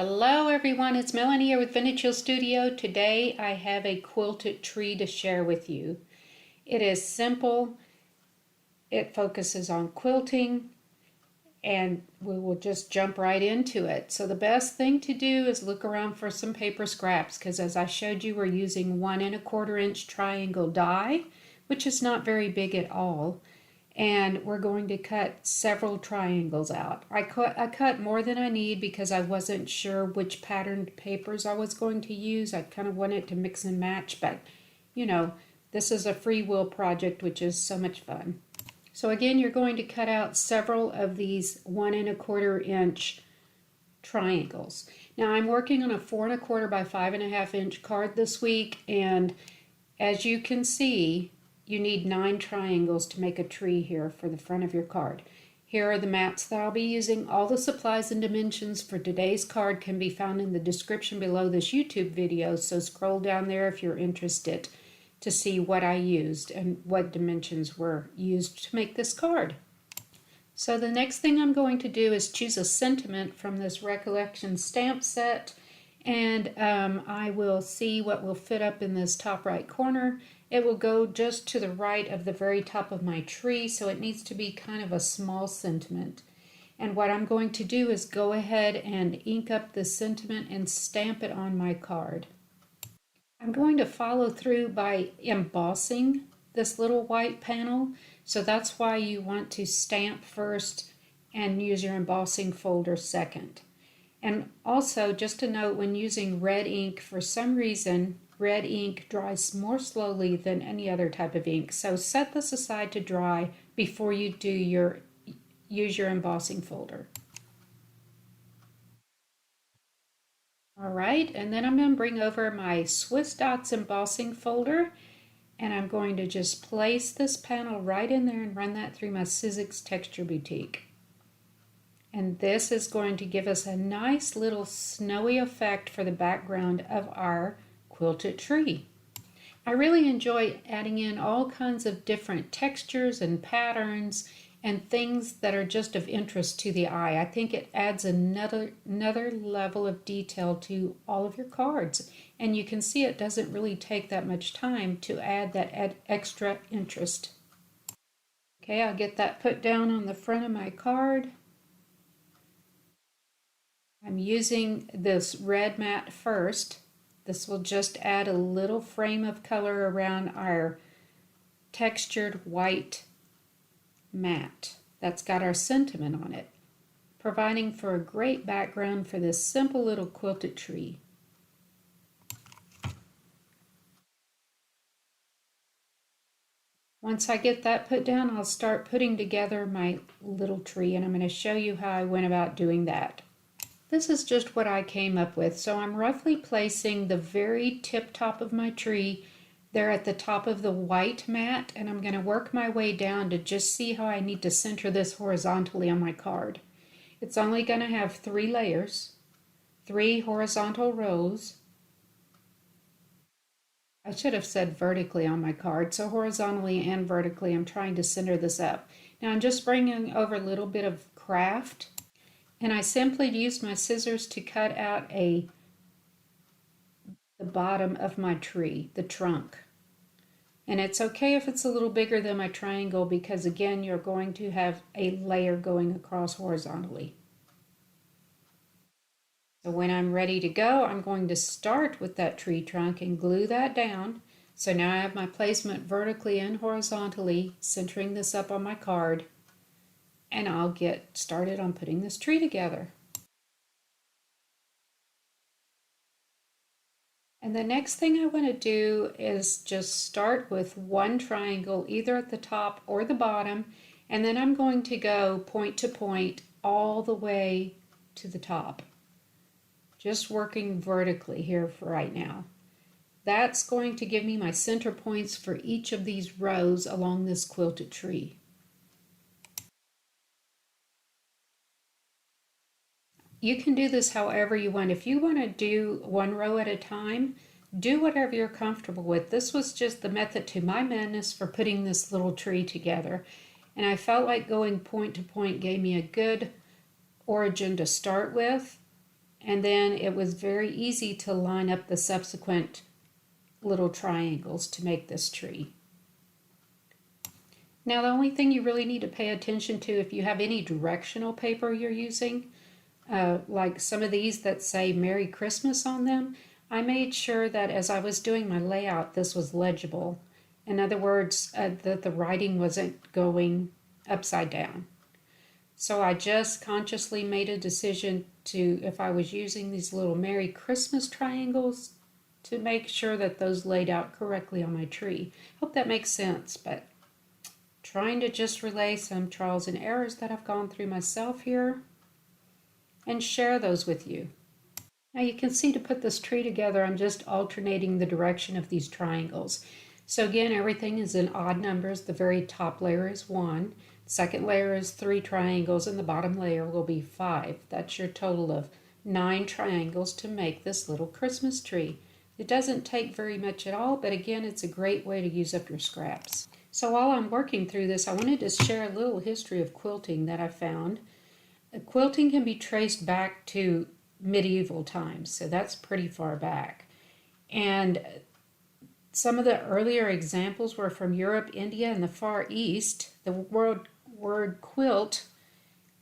Hello everyone, it's Melanie here with Vintage Hill Studio. Today I have a quilted tree to share with you. It is simple, it focuses on quilting, and we will just jump right into it. So the best thing to do is look around for some paper scraps, because as I showed you, we're using 1 1/4 inch triangle die, which is not very big at all. And we're going to cut several triangles out. I cut more than I need because I wasn't sure which patterned papers I was going to use. I kind of wanted to mix and match, but you know, this is a free will project, which is so much fun. So again, you're going to cut out several of these 1 1/4 inch triangles. Now I'm working on a 4 1/4 by 5 1/2 inch card this week, and as you can see, you need 9 triangles to make a tree here for the front of your card. Here are the mats that I'll be using. All the supplies and dimensions for today's card can be found in the description below this YouTube video, so scroll down there if you're interested to see what I used and what dimensions were used to make this card. So the next thing I'm going to do is choose a sentiment from this Recollections stamp set, and I will see what will fit up in this top right corner. It will go just to the right of the very top of my tree, so it needs to be kind of a small sentiment. And what I'm going to do is go ahead and ink up the sentiment and stamp it on my card. I'm going to follow through by embossing this little white panel, so that's why you want to stamp first and use your embossing folder second. And also, just a note, when using red ink, for some reason, red ink dries more slowly than any other type of ink. So set this aside to dry before you use your embossing folder. All right, and then I'm going to bring over my Swiss Dots embossing folder, and I'm going to just place this panel right in there and run that through my Sizzix Texture Boutique. And this is going to give us a nice little snowy effect for the background of our quilted tree. I really enjoy adding in all kinds of different textures and patterns and things that are just of interest to the eye. I think it adds another level of detail to all of your cards, and you can see it doesn't really take that much time to add that extra interest. Okay, I'll get that put down on the front of my card. I'm using this red mat first. This will just add a little frame of color around our textured white mat that's got our sentiment on it, providing for a great background for this simple little quilted tree. Once I get that put down, I'll start putting together my little tree, and I'm going to show you how I went about doing that. This is just what I came up with, so I'm roughly placing the very tip top of my tree there at the top of the white mat, and I'm going to work my way down to just see how I need to center this horizontally on my card. It's only going to have 3 layers, 3 horizontal rows. I should have said vertically on my card, so horizontally and vertically I'm trying to center this up. Now I'm just bringing over a little bit of Kraft, and I simply used my scissors to cut out the bottom of my tree, the trunk. And it's okay if it's a little bigger than my triangle, because again, you're going to have a layer going across horizontally. So when I'm ready to go, I'm going to start with that tree trunk and glue that down. So now I have my placement vertically and horizontally, centering this up on my card. And I'll get started on putting this tree together. And the next thing I want to do is just start with 1 triangle either at the top or the bottom, and then I'm going to go point to point all the way to the top. Just working vertically here for right now. That's going to give me my center points for each of these rows along this quilted tree. You can do this however you want. If you want to do 1 row at a time, do whatever you're comfortable with. This was just the method to my madness for putting this little tree together. And I felt like going point to point gave me a good origin to start with. And then it was very easy to line up the subsequent little triangles to make this tree. Now the only thing you really need to pay attention to, if you have any directional paper you're using, like some of these that say Merry Christmas on them, I made sure that as I was doing my layout, this was legible. In other words, that the writing wasn't going upside down. So I just consciously made a decision to, if I was using these little Merry Christmas triangles, to make sure that those laid out correctly on my tree. Hope that makes sense, but trying to just relay some trials and errors that I've gone through myself here and share those with you. Now you can see to put this tree together, I'm just alternating the direction of these triangles. So again, everything is in odd numbers. The very top layer is 1, second layer is 3 triangles, and the bottom layer will be 5. That's your total of 9 triangles to make this little Christmas tree. It doesn't take very much at all, but again, it's a great way to use up your scraps. So while I'm working through this, I wanted to share a little history of quilting that I found. Quilting can be traced back to medieval times, so that's pretty far back. And some of the earlier examples were from Europe, India, and the Far East. The word quilt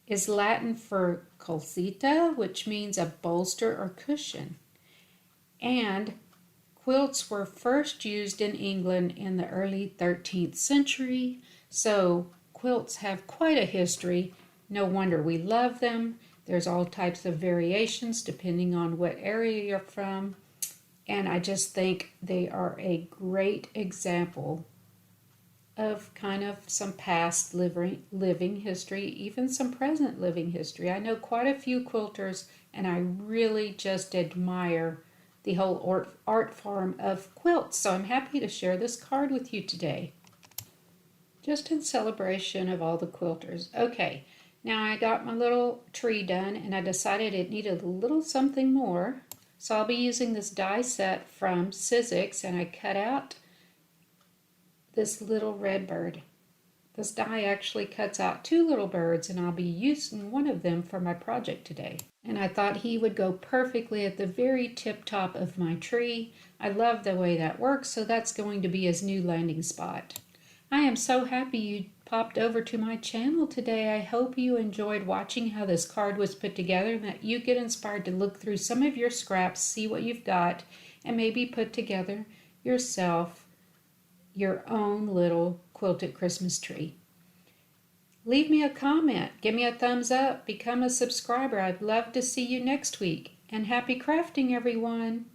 is Latin for colcita, which means a bolster or cushion. And quilts were first used in England in the early 13th century, so quilts have quite a history. No wonder we love them. There's all types of variations depending on what area you're from, and I just think they are a great example of kind of some past living history, even some present living history. I know quite a few quilters, and I really just admire the whole art form of quilts. So I'm happy to share this card with you today, just in celebration of all the quilters. Okay, now I got my little tree done, and I decided it needed a little something more. So I'll be using this die set from Sizzix, and I cut out this little red bird. This die actually cuts out 2 little birds, and I'll be using one of them for my project today. And I thought he would go perfectly at the very tip top of my tree. I love the way that works, so that's going to be his new landing spot. I am so happy you popped over to my channel today. I hope you enjoyed watching how this card was put together, and that you get inspired to look through some of your scraps, see what you've got, and maybe put together yourself your own little quilted Christmas tree. Leave me a comment, give me a thumbs up, become a subscriber. I'd love to see you next week. And happy crafting, everyone!